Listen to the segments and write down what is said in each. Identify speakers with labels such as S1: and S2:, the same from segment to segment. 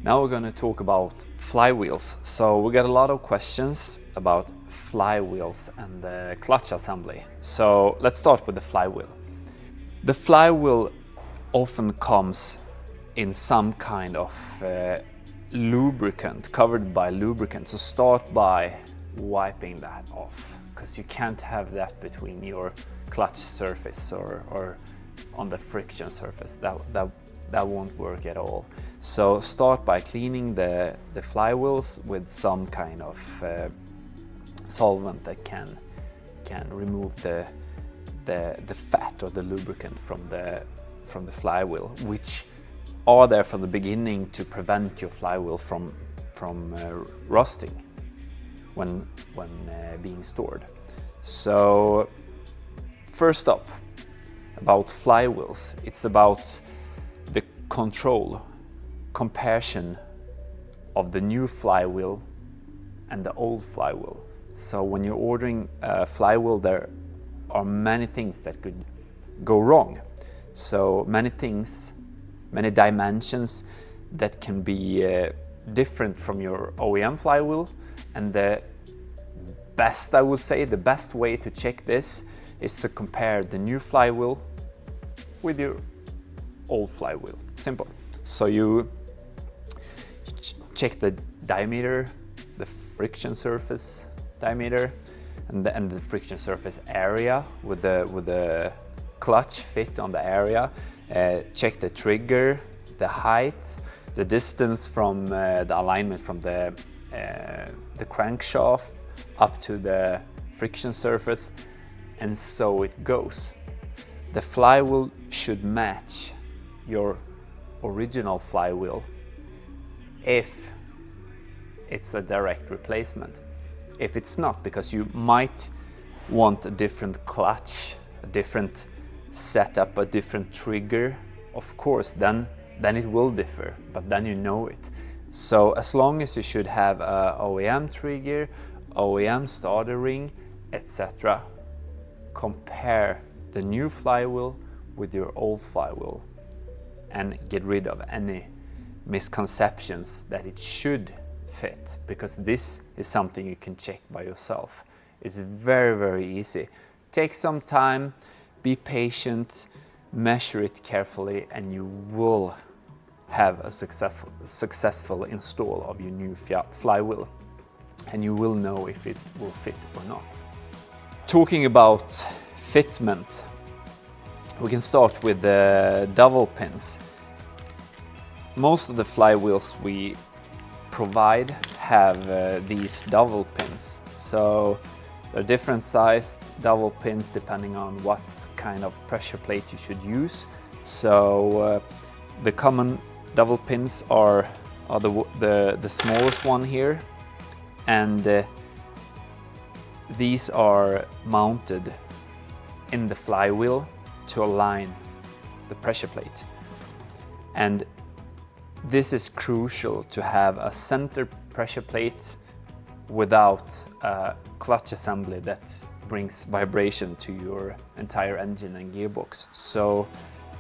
S1: Now we're going to talk about flywheels. So we got a lot of questions about flywheels and the clutch assembly. So let's start with the flywheel. The flywheel often comes in some kind of lubricant, covered by lubricant. So start by wiping that off, because you can't have that between your clutch surface or on the friction surface. That won't work at all. So start by cleaning the flywheels with some kind of solvent that can remove the fat or the lubricant from the flywheel, which are there from the beginning to prevent your flywheel from rusting when being stored. So first up, about flywheels, it's about the comparison of the new flywheel and the old flywheel. So when you're ordering a flywheel, there are many things that could go wrong. So many things, many dimensions that can be different from your OEM flywheel. And the best way to check this is to compare the new flywheel with your old flywheel. Simple. So you check the diameter, the friction surface diameter, and the friction surface area with the clutch fit on the area. Check the trigger, the height, the distance from the alignment from the crankshaft up to the friction surface, and so it goes. The flywheel should match your original flywheel if it's a direct replacement. If it's not, because you might want a different clutch, a different setup, a different trigger, of course, then it will differ, but then you know it. So as long as you should have a OEM trigger, OEM starter ring, etc., compare the new flywheel with your old flywheel and get rid of any misconceptions that it should fit, because this is something you can check by yourself. It's very, very easy. Take some time, be patient, measure it carefully, and you will have a successful install of your new flywheel, and you will know if it will fit or not. Talking about fitment, we can start with the dowel pins. Most of the flywheels we provide have these dowel pins. So they're different sized dowel pins depending on what kind of pressure plate you should use. So the common dowel pins are the smallest one here, and these are mounted in the flywheel to align the pressure plate. And this is crucial to have a center pressure plate without a clutch assembly that brings vibration to your entire engine and gearbox. So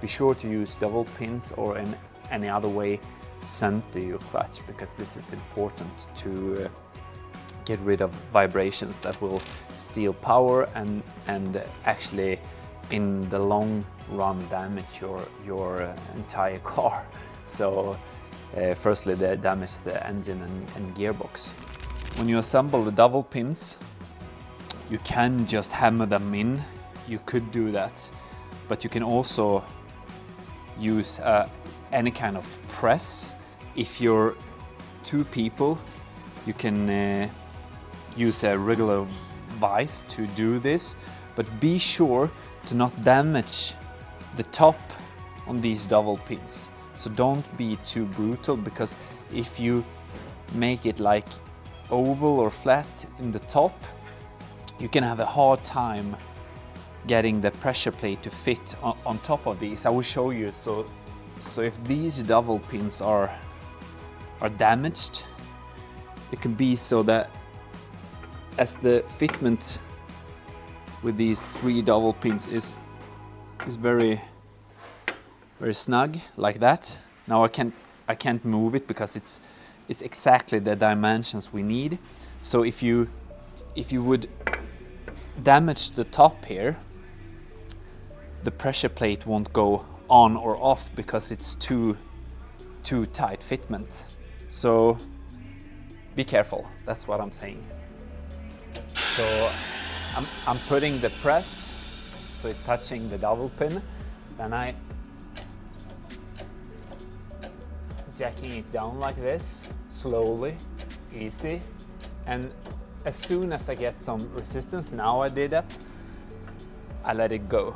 S1: be sure to use dowel pins, or in any other way center your clutch, because this is important to get rid of vibrations that will steal power and actually in the long run damage your entire car. So firstly, they damage the engine and gearbox. When you assemble the dowel pins, you can just hammer them in. You could do that, but you can also use any kind of press. If you're two people, you can use a regular vise to do this, but be sure to not damage the top on these dowel pins. So don't be too brutal, because if you make it like oval or flat in the top, you can have a hard time getting the pressure plate to fit on top of these. I will show you. So if these dowel pins are damaged, it can be so that as the fitment with these three dowel pins is very snug like that. Now I I can't move it because it's exactly the dimensions we need. So if you would damage the top here, the pressure plate won't go on or off because it's too tight fitment. So be careful, that's what I'm saying. So I'm putting the press, so it's touching the double pin, then I jacking it down like this, slowly, easy, and as soon as I get some resistance, now I did that, I let it go.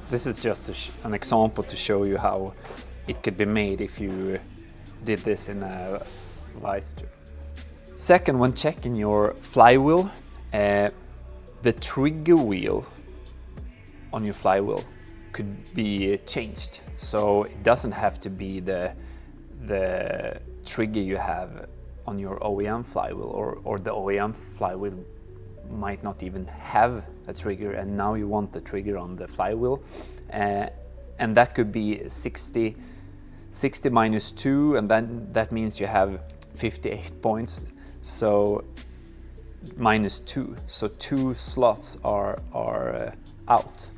S1: This is just an example to show you how it could be made if you did this in a vice tube. Second, when checking your flywheel, the trigger wheel on your flywheel could be changed. So it doesn't have to be the trigger you have on your OEM flywheel, or the OEM flywheel might not even have a trigger, and now you want the trigger on the flywheel, and that could be 60 minus 2, and then that means you have 58 points, so minus 2, so 2 slots are out,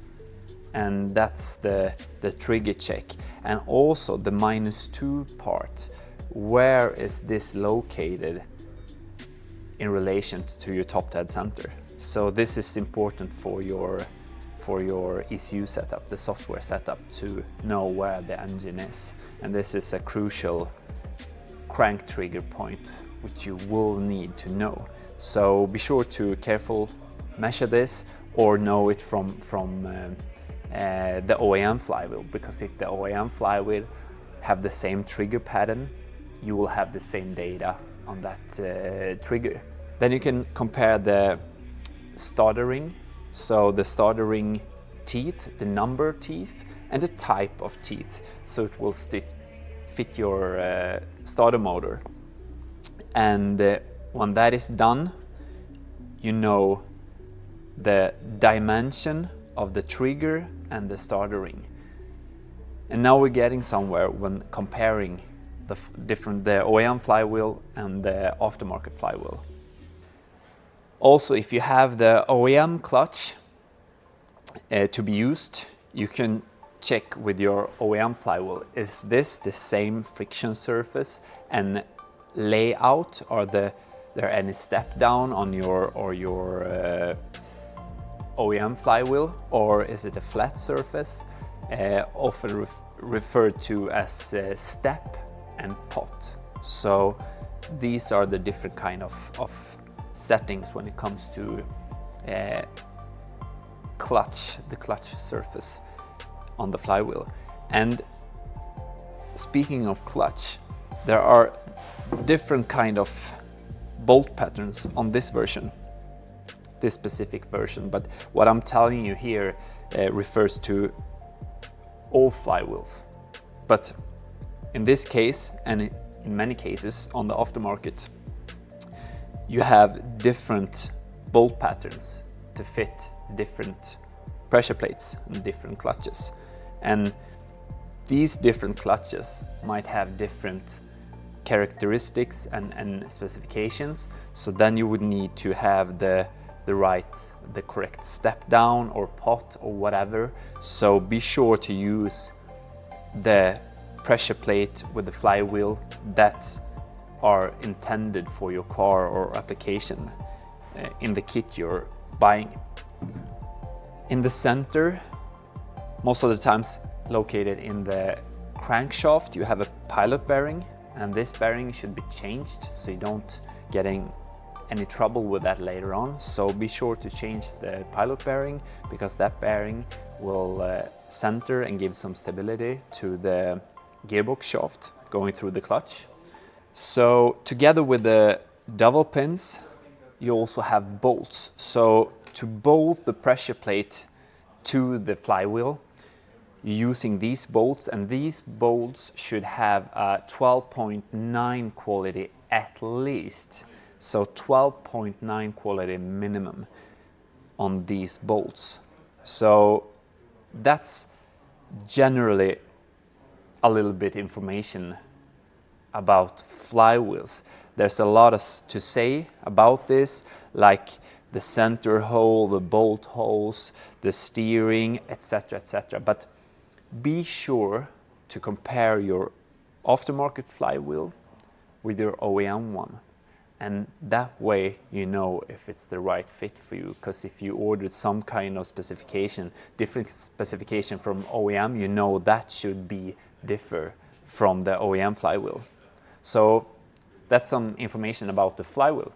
S1: and that's the trigger check. And also the minus 2 part, where is this located in relation to your top dead center? So this is important for your ECU setup, the software setup, to know where the engine is. And this is a crucial crank trigger point which you will need to know. So be sure to measure this, or know it from the OEM flywheel, because if the OEM flywheel have the same trigger pattern, you will have the same data on that trigger. Then you can compare the starter ring, so the starter ring teeth, the number of teeth, and the type of teeth, so it will fit your starter motor. And when that is done, you know the dimension of the trigger and the starter ring. And now we're getting somewhere when comparing the OEM flywheel and the aftermarket flywheel. Also, if you have the OEM clutch to be used, you can check with your OEM flywheel, is this the same friction surface and layout? Are there any step down on your OEM flywheel, or is it a flat surface, often referred to as step and pot? So these are the different kind of settings when it comes to the clutch surface on the flywheel. And speaking of clutch, there are different kind of bolt patterns on this version, this specific version, but what I'm telling you here refers to all flywheels. But in this case, and in many cases on the aftermarket, you have different bolt patterns to fit different pressure plates and different clutches. And these different clutches might have different characteristics and specifications, so then you would need to have the correct step down or pot or whatever. So be sure to use the pressure plate with the flywheel that are intended for your car or application in the kit you're buying. In the center, most of the times located in the crankshaft, you have a pilot bearing, and this bearing should be changed so you don't get any trouble with that later on. So be sure to change the pilot bearing, because that bearing will center and give some stability to the gearbox shaft going through the clutch. So together with the dowel pins, you also have bolts. So to bolt the pressure plate to the flywheel, you're using these bolts, and these bolts should have a 12.9 quality at least. So 12.9 quality minimum on these bolts. So that's generally a little bit information about flywheels. There's a lot to say about this, like the center hole, the bolt holes, the steering, etc., etc. But be sure to compare your aftermarket flywheel with your OEM one. And that way you know if it's the right fit for you. Because if you ordered some kind of specification, different specification from OEM, you know that should be differ from the OEM flywheel. So that's some information about the flywheel.